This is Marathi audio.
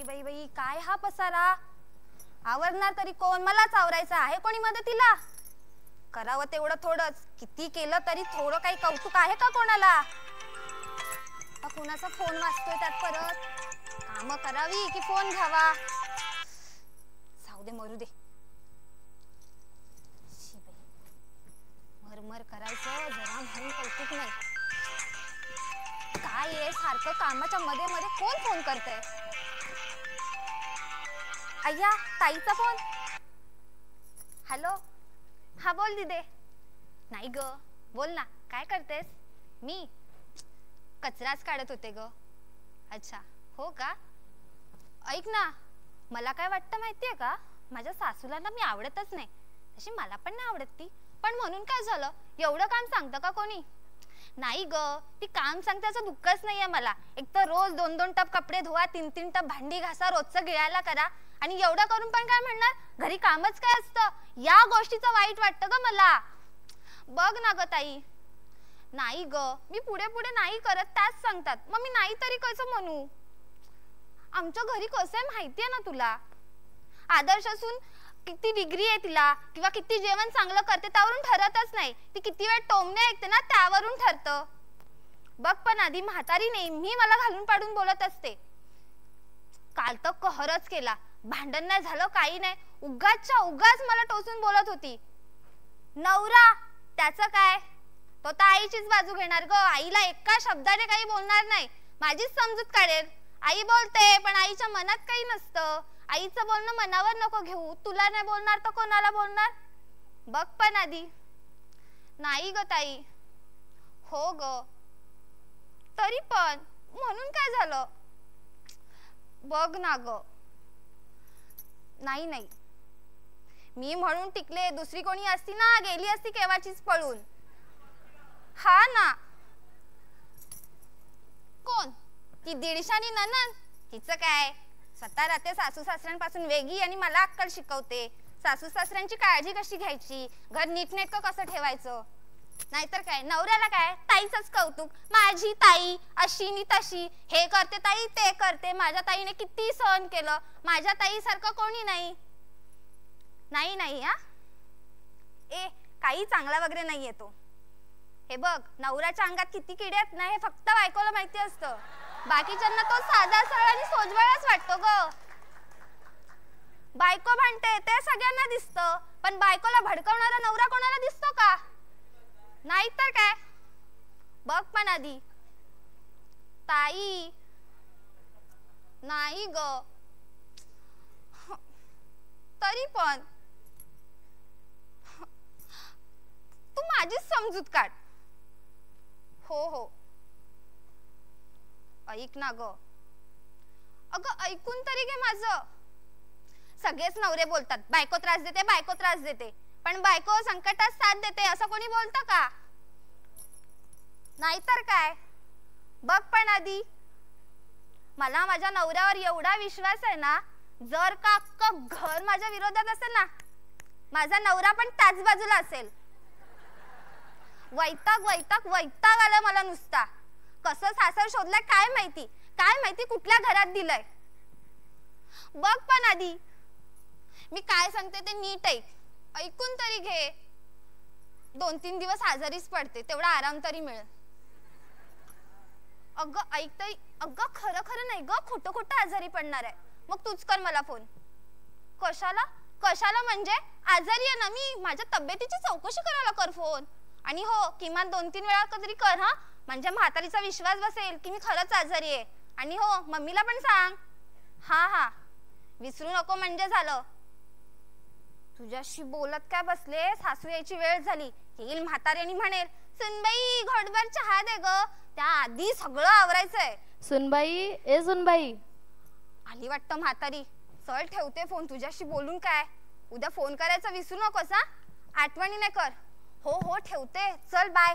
बाई बाई काय हा पसारा. आवरणार तरी कोण? मलाच आवरायचं आहे कोणी मदतीला? करावं तेवढं थोडंच, किती केलं तरी थोडं काही कौतुक आहे का कोणाला? कोणाचा फोन वाजतोय त्यात परत. काम करावी की फोन घ्यावा? जाऊ दे मरू दे. मर करायचं जरा म्हणून कौतुक नाही. काय आहे सारखं कामाच्या मध्ये मध्ये कोण फोन करतंय? अय्या ताईचा फोन. हॅलो. हा बोल दिदे. नाही ग बोल ना, काय करतेस? मी कचराच काढत होते ग. अच्छा हो का? ऐक ना, मला काय वाटतं माहितीये का, माझ्या सासूला ना मी आवडतच नाही. तशी मला पण नाही आवडत ती, पण म्हणून काय झालं? एवढं काम सांगतं का कोणी? नाही ग, ती काम सांगण्याचं दुःखच नाहीये मला. एक तर रोज 2-2 टप कपडे धुवा, 3-3 टप भांडी घासा, रोजचं गिळायला करा, आणि एवढं करून पण काय म्हणणार? घरी कामच काय असतं? या गोष्टीचं वाईट वाटतं ग मला. बघ ना ग ताई. नाही ग, मी पुढे पुढे नाही करत त्याच सांगतात, मग मी नाही तरी कसं म्हणू? आमच्या घरी कसं आहे माहितीये ना तुला. आदर्श असून किती डिग्री आहे तिला किंवा किती जेवण चांगलं करते त्यावरून ठरतच नाही. ती किती वेळ टोमणे ऐकते ना त्यावरून ठरतं. बघ पण आधी म्हातारी नेहमी मला घालून पाडून बोलत असते. काल तर कहरच केला. भांडण नाही झालं काही नाही, उगाचच्या उगाच मला टोचून बोलत होती. नवरा त्याचं काय? तो तर आईचीच बाजू घेणार ग. आईला एका शब्दाने काही बोलणार नाही. माझीच समजूत काढेल. आई बोलते पण आईच्या मनात काही नसतं. आईचं बोलणं मनावर नको घेऊ. तुला नाही बोलणार तर कोणाला बोलणार? बघ पण आधी. नाही ग ताई. हो ग, तरी पण म्हणून काय झालं? बघ ना ग. नाही नाही, मी म्हणून टिकले. दुसरी कोणी असती ना गेली असती केव्हाचीच पळून. हा ना. कोण? ती दीडशानी ननंद. तिचं काय? स्वतः राहते सासू सासऱ्यांपासून वेगळी आणि मला अक्कल शिकवते. सासू सासऱ्यांची काळजी कशी घ्यायची, घर नीटनेटकं कसं ठेवायचं. नाहीतर काय, नवऱ्याला काय ताईचंच कौतुक. माझी ताई अशी नि तशी, हे करते ताई ते करते. माझ्या ताईने किती सहन केलं. माझ्या ताई सारखं कोणी नाही. नाही नाही हा ए, काही चांगला वगैरे नाही येतो. हे बघ, नवऱ्याच्या अंगात किती किडे आहेत ना हे फक्त बायकोला माहिती असतं. बाकीच्यांना तो साधा सरळ आणि सोजवळच वाटतो ग. बायको भांडते ते सगळ्यांना दिसतं, पण बायकोला भडकवणारा नवरा कोणाला दिसतो का? नाही तर काय. बघ पण आधी. ताई नाही ग, तरी पण तू माझीच समजूत काढ. हो हो. ऐक ना ग. अगं ऐकून तरी घे माझं. सगळेच नवरे बोलतात बायको त्रास देते बायको त्रास देते, पण बायको संकटात साथ देते असं कोणी बोलतं का? नाहीतर काय. बघ पण आधी. मला माझ्या नवऱ्यावर एवढा विश्वास आहे ना, जर का अख्खं घर माझ्या विरोधात असेल ना, माझा नवरा पण त्याच बाजूला असेल. वैताग वैताग वैताग आला मला नुसता. कसं सासर शोधलंय काय माहिती, काय माहिती कुठल्या घरात दिलंय. बघ पण आधी. मी काय सांगते ते नीट ऐक. ऐकून तरी घे. 2-3 दिवस आजारीच पडते, तेवढा आराम तरी मिळेल. अगं ऐक तरी. अगं खरं खरं नाही ग, खोटं खोटं आजारी पडणार आहे. मग तूच कर मला फोन. कशाला? कशाला म्हणजे? आजारी आहे ना मी. माझ्या तब्येतीची चौकशी करायला कर फोन. आणि हो, किमान 2-3 वेळा तरी कर हा, म्हणजे म्हातारीचा विश्वास बसेल की मी खरंच आजारी आहे. आणि हो, मम्मीला पण सांग. हा हा, विसरू नको म्हणजे झालं. तुझ्याशी बोलत काय बसले, सासू यायची वेळ झाली. येईल म्हातारी आणि म्हणेल, सुनबाई घोटभर चहा दे ग. त्या आधी सगळं आवरायचंय. सुनबाई ए सुनबाई. आली वाटतं म्हातारी. चल ठेवते फोन. तुझ्याशी बोलून काय. उद्या फोन करायचा विसरू नकोस हा. आठवणी नाही कर. हो हो ठेवते. चल बाय.